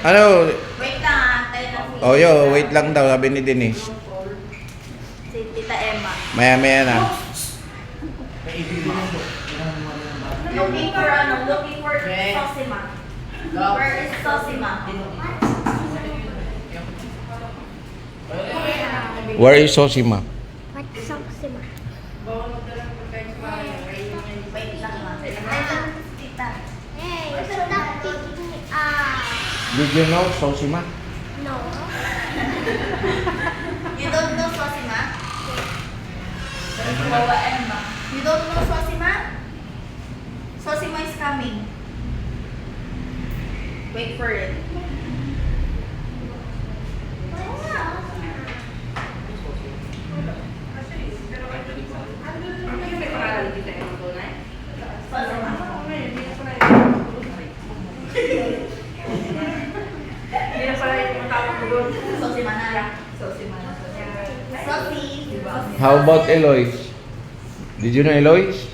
Ano? Wait lang, tayo na si... Oh, wait lang daw, sabi ni Denise. Si Tita Emma. Maya-maya na. Looking for Sosima. Where is Sosima? Where is Sosima? What Soxima? Wait lang ma. Tita. Hey, stop picking me up. Did you know Sosima? No. You don't know Sosima? Bawa Emma. You don't know Sosima? Sosima is coming. Wait for it. Sosima na. Sosima na. Sosi. How about Eloise? Did you know Eloise?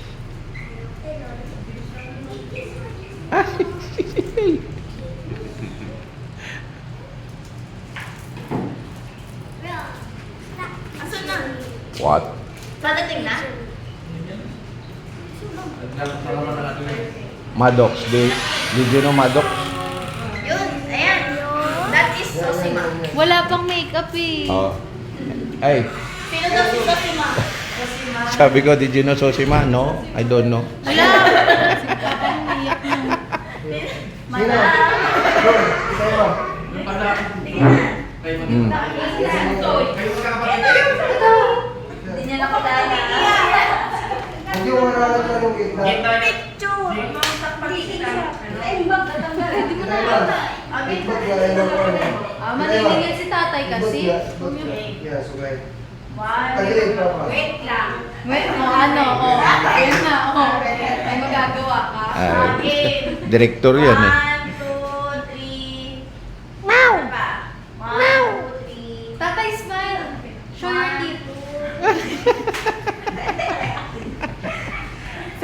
Asan na? What? Padating na? Maddox. Did you know Maddox? Yun, ayan. That is Sosima. Wala pang makeup eh. Oh. Ay, Sino daw si Sosima? sabi ko, did you know Sosima? No, I don't know. Wala. Si Papa umiyak na. Mala. Tingnan na. Mm. Hindi niya nakadali. Hindi mo nalala yung gitna. Picture. Maniningil si tatay kasi. Yeah, sugay. Wait lang. Wait, ano, ayun na, ay magagawa ka. Director yan eh.